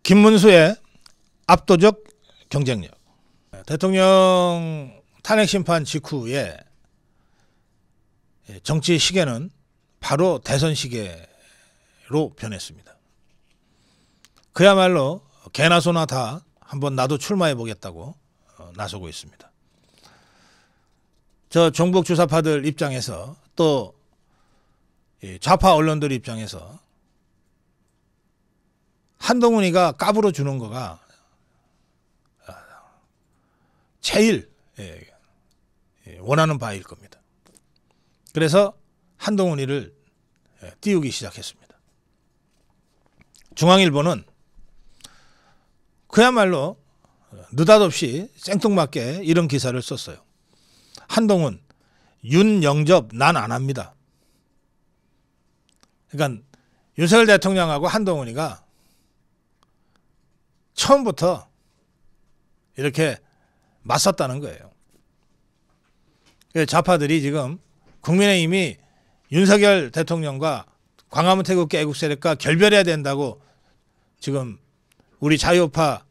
김문수의 압도적 경쟁력. 대통령 탄핵 심판 직후에 정치 시계는 바로 대선 시계로 변했습니다. 그야말로 개나 소나 다 한번 나도 출마해 보겠다고 나서고 있습니다. 저 종북 주사파들 입장에서 또 좌파 언론들 입장에서 한동훈이가 까불어 주는 거가 제일 원하는 바일 겁니다. 그래서 한동훈이를 띄우기 시작했습니다. 중앙일보는 그야말로 느닷없이 생뚱맞게 이런 기사를 썼어요. 한동훈, 윤영접 난 안 합니다. 그러니까 윤석열 대통령하고 한동훈이가 처음부터 이렇게 맞섰다는 거예요. 좌파들이 지금 국민의힘이 윤석열 대통령과 광화문 태극기 애국 세력과 결별해야 된다고 지금 우리 자유우파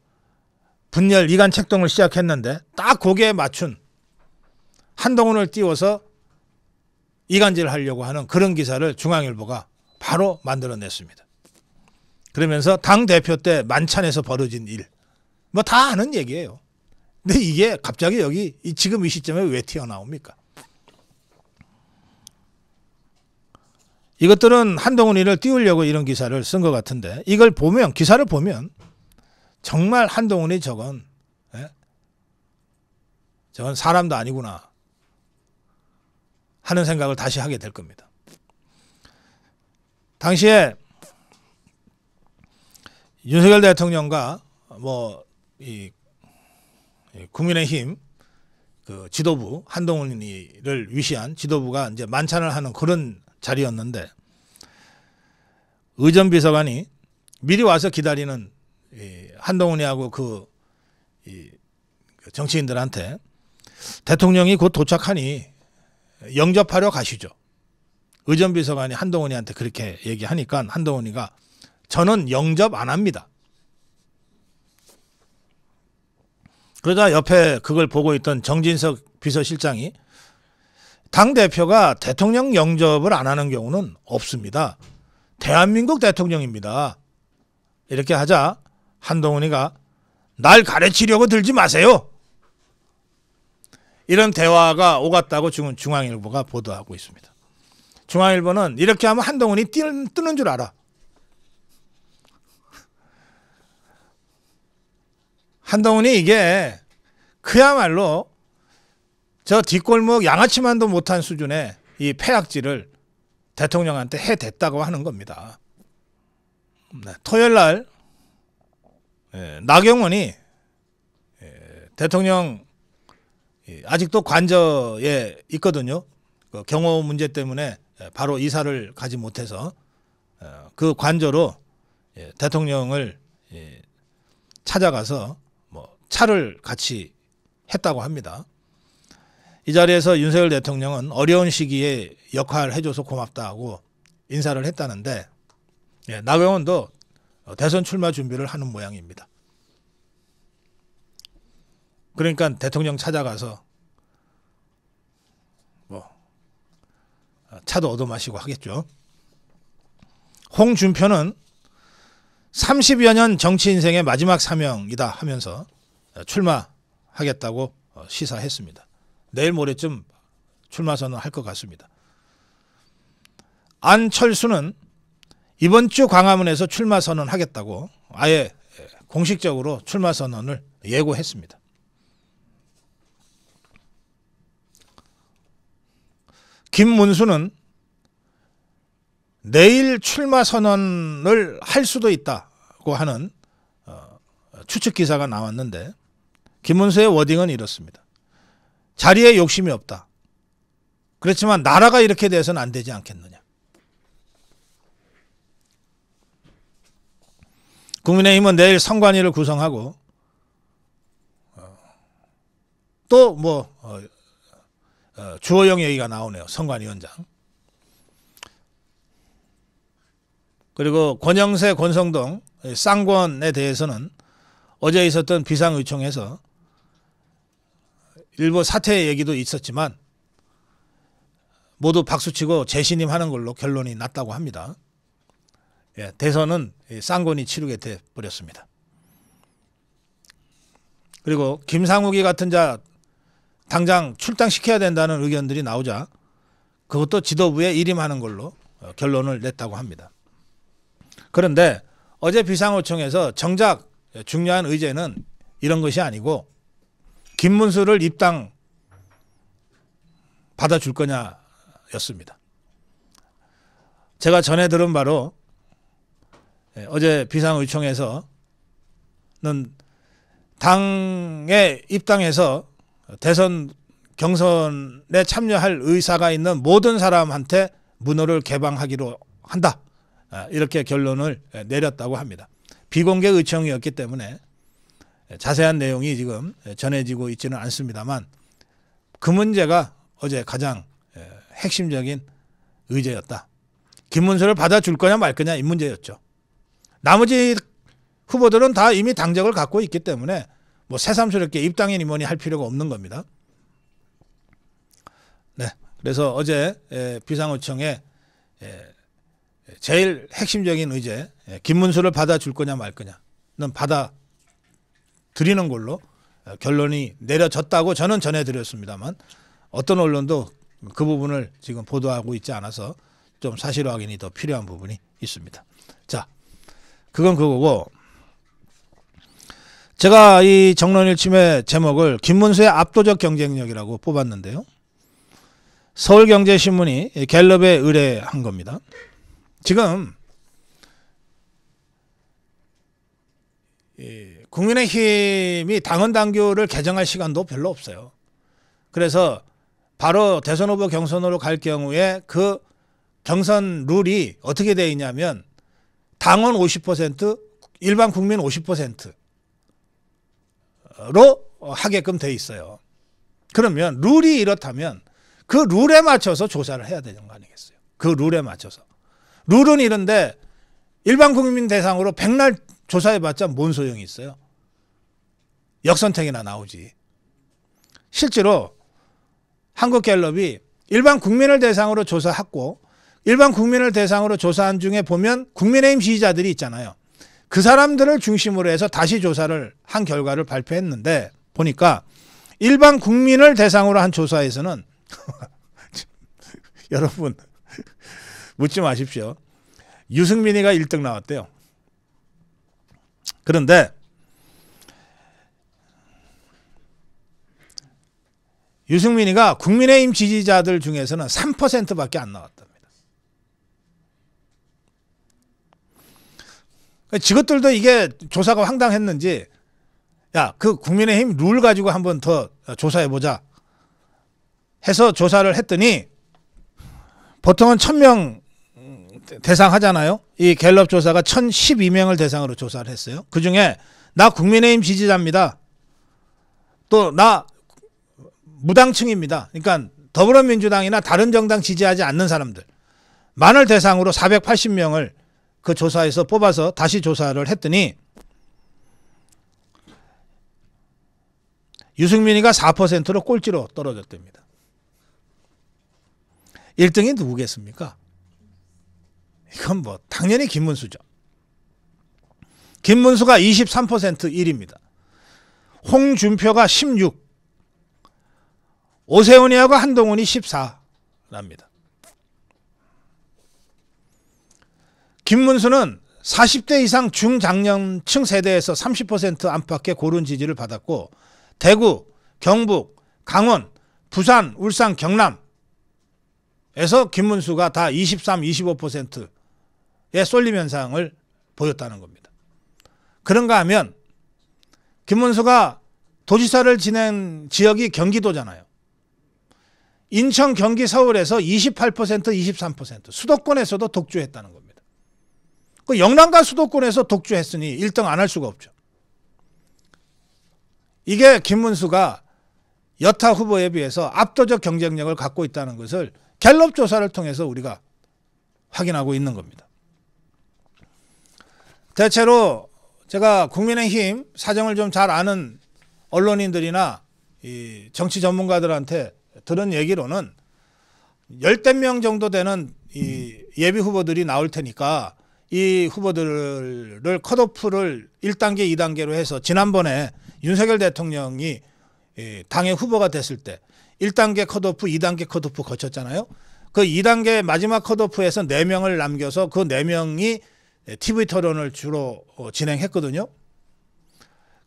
분열 이간 책동을 시작했는데 딱 거기에 맞춘 한동훈을 띄워서 이간질을 하려고 하는 그런 기사를 중앙일보가 바로 만들어냈습니다. 그러면서 당대표 때 만찬에서 벌어진 일, 뭐 다 아는 얘기예요. 근데 이게 갑자기 여기 지금 이 시점에 왜 튀어나옵니까? 이것들은 한동훈이를 띄우려고 이런 기사를 쓴 것 같은데 이걸 보면 기사를 보면 정말 한동훈이 저건 사람도 아니구나 하는 생각을 다시 하게 될 겁니다. 당시에 윤석열 대통령과 이 국민의힘 그 지도부 한동훈이를 위시한 지도부가 이제 만찬을 하는 그런 자리였는데 의전비서관이 미리 와서 기다리는 한동훈이하고 그 정치인들한테 대통령이 곧 도착하니 영접하러 가시죠. 의전비서관이 한동훈이한테 그렇게 얘기하니까 한동훈이가 저는 영접 안 합니다. 그러자 옆에 그걸 보고 있던 정진석 비서실장이 당대표가 대통령 영접을 안 하는 경우는 없습니다. 대한민국 대통령입니다. 이렇게 하자 한동훈이가 날 가르치려고 들지 마세요. 이런 대화가 오갔다고 지금 중앙일보가 보도하고 있습니다. 중앙일보는 이렇게 하면 한동훈이 뜨는 줄 알아. 한동훈이 이게 그야말로 저 뒷골목 양아치만도 못한 수준의 이 패악질을 대통령한테 해댔다고 하는 겁니다. 토요일 날 나경원이 대통령 아직도 관저에 있거든요. 그 경호 문제 때문에 바로 이사를 가지 못해서 그 관저로 대통령을 찾아가서 차를 같이 했다고 합니다. 이 자리에서 윤석열 대통령은 어려운 시기에 역할을 해줘서 고맙다고 인사를 했다는데 나경원도 대선 출마 준비를 하는 모양입니다. 그러니까 대통령 찾아가서 차도 얻어마시고 하겠죠. 홍준표는 30여 년 정치 인생의 마지막 사명이다 하면서 출마하겠다고 시사했습니다. 내일 모레쯤 출마 선언할 것 같습니다. 안철수는 이번 주 광화문에서 출마 선언하겠다고 아예 공식적으로 출마 선언을 예고했습니다. 김문수는 내일 출마 선언을 할 수도 있다고 하는 추측 기사가 나왔는데 김문수의 워딩은 이렇습니다. 자리에 욕심이 없다. 그렇지만 나라가 이렇게 돼서는 안 되지 않겠느냐. 국민의힘은 내일 선관위를 구성하고 또 주호영 얘기가 나오네요. 선관위원장. 그리고 권영세, 권성동 쌍권에 대해서는 어제 있었던 비상의총에서 일부 사퇴 얘기도 있었지만 모두 박수치고 재신임하는 걸로 결론이 났다고 합니다. 예, 대선은 쌍권이 치르게 돼 버렸습니다. 그리고 김상욱이 같은 자 당장 출당시켜야 된다는 의견들이 나오자 그것도 지도부에 일임하는 걸로 결론을 냈다고 합니다. 그런데 어제 비상호청에서 정작 중요한 의제는 이런 것이 아니고 김문수를 입당 받아줄 거냐였습니다. 제가 전에 들은 바로 어제 비상의총에서는 당에 입당해서 대선 경선에 참여할 의사가 있는 모든 사람한테 문호를 개방하기로 한다. 이렇게 결론을 내렸다고 합니다. 비공개 의총이었기 때문에 자세한 내용이 지금 전해지고 있지는 않습니다만 그 문제가 어제 가장 핵심적인 의제였다. 김문수를 받아줄 거냐 말 거냐 이 문제였죠. 나머지 후보들은 다 이미 당적을 갖고 있기 때문에 뭐 새삼스럽게 입당이니 뭐니 할 필요가 없는 겁니다. 네, 그래서 어제 비상호청에 제일 핵심적인 의제 김문수를 받아줄 거냐 말 거냐는 받아들이는 걸로 결론이 내려졌다고 저는 전해드렸습니다만 어떤 언론도 그 부분을 지금 보도하고 있지 않아서 좀 사실 확인이 더 필요한 부분이 있습니다. 자, 그건 그거고 제가 이 정론일침의 제목을 김문수의 압도적 경쟁력이라고 뽑았는데요. 서울경제신문이 갤럽에 의뢰한 겁니다. 지금 국민의힘이 당헌 당규를 개정할 시간도 별로 없어요. 그래서 바로 대선 후보 경선으로 갈 경우에 그 경선 룰이 어떻게 되어 있냐면 당원 50%, 일반 국민 50%로 하게끔 돼 있어요. 그러면 룰이 이렇다면 그 룰에 맞춰서 조사를 해야 되는 거 아니겠어요? 그 룰에 맞춰서. 룰은 이런데 일반 국민 대상으로 백날 조사해봤자 뭔 소용이 있어요? 역선택이나 나오지. 실제로 한국갤럽이 일반 국민을 대상으로 조사했고 일반 국민을 대상으로 조사한 중에 보면 국민의힘 지지자들이 있잖아요. 그 사람들을 중심으로 해서 다시 조사를 한 결과를 발표했는데 보니까 일반 국민을 대상으로 한 조사에서는 여러분 묻지 마십시오. 유승민이가 1등 나왔대요. 그런데 유승민이가 국민의힘 지지자들 중에서는 3%밖에 안 나왔답니다. 저것들도 이게 조사가 황당했는지 야, 그 국민의힘 룰 가지고 한번 더 조사해보자 해서 조사를 했더니 보통은 1000명 대상 하잖아요. 이 갤럽 조사가 1012명을 대상으로 조사를 했어요. 그중에 나 국민의힘 지지자입니다. 또 나 무당층입니다. 그러니까 더불어민주당이나 다른 정당 지지하지 않는 사람들 만을 대상으로 480명을 그 조사에서 뽑아서 다시 조사를 했더니 유승민이가 4%로 꼴찌로 떨어졌답니다. 1등이 누구겠습니까? 이건 뭐 당연히 김문수죠. 김문수가 23% 1위입니다. 홍준표가 16, 오세훈이하고 한동훈이 14랍니다. 김문수는 40대 이상 중장년층 세대에서 30% 안팎의 고른 지지를 받았고 대구, 경북, 강원, 부산, 울산, 경남에서 김문수가 다 23, 25%의 쏠림 현상을 보였다는 겁니다. 그런가 하면 김문수가 도지사를 지낸 지역이 경기도잖아요. 인천, 경기, 서울에서 28%, 23% 수도권에서도 독주했다는 겁니다. 그 영남과 수도권에서 독주했으니 1등 안 할 수가 없죠. 이게 김문수가 여타 후보에 비해서 압도적 경쟁력을 갖고 있다는 것을 갤럽 조사를 통해서 우리가 확인하고 있는 겁니다. 대체로 제가 국민의힘 사정을 좀 잘 아는 언론인들이나 이 정치 전문가들한테 들은 얘기로는 10대 명 정도 되는 이 예비 후보들이 나올 테니까 이 후보들을 컷오프를 1단계, 2단계로 해서 지난번에 윤석열 대통령이 당의 후보가 됐을 때 1단계 컷오프, 2단계 컷오프 거쳤잖아요. 그 2단계 마지막 컷오프에서 4명을 남겨서 그 4명이 TV 토론을 주로 진행했거든요.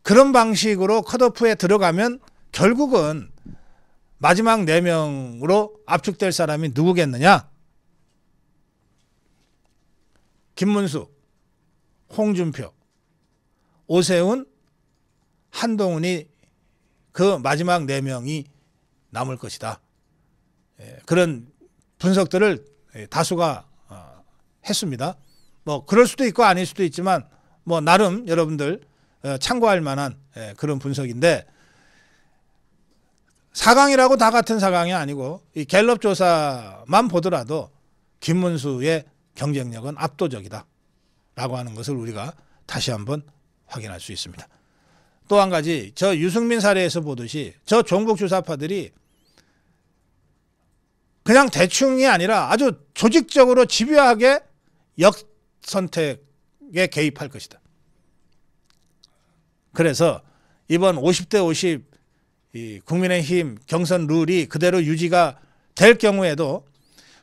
그런 방식으로 컷오프에 들어가면 결국은 마지막 4명으로 압축될 사람이 누구겠느냐? 김문수, 홍준표, 오세훈, 한동훈이 그 마지막 4명이 남을 것이다. 그런 분석들을 다수가 했습니다. 뭐 그럴 수도 있고 아닐 수도 있지만 뭐 나름 여러분들 참고할 만한 그런 분석인데, 4강이라고 다 같은 4강이 아니고 이 갤럽 조사만 보더라도 김문수의 경쟁력은 압도적이다 라고 하는 것을 우리가 다시 한번 확인할 수 있습니다. 또 한 가지, 저 유승민 사례에서 보듯이 저 종북 주사파들이 그냥 대충이 아니라 아주 조직적으로 집요하게 역선택에 개입할 것이다. 그래서 이번 50대 50 이 국민의힘 경선 룰이 그대로 유지가 될 경우에도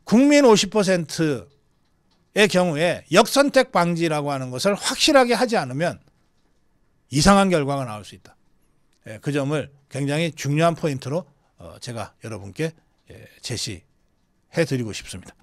국민 50%의 경우에 역선택 방지라고 하는 것을 확실하게 하지 않으면 이상한 결과가 나올 수 있다. 그 점을 굉장히 중요한 포인트로 제가 여러분께 제시해 드리고 싶습니다.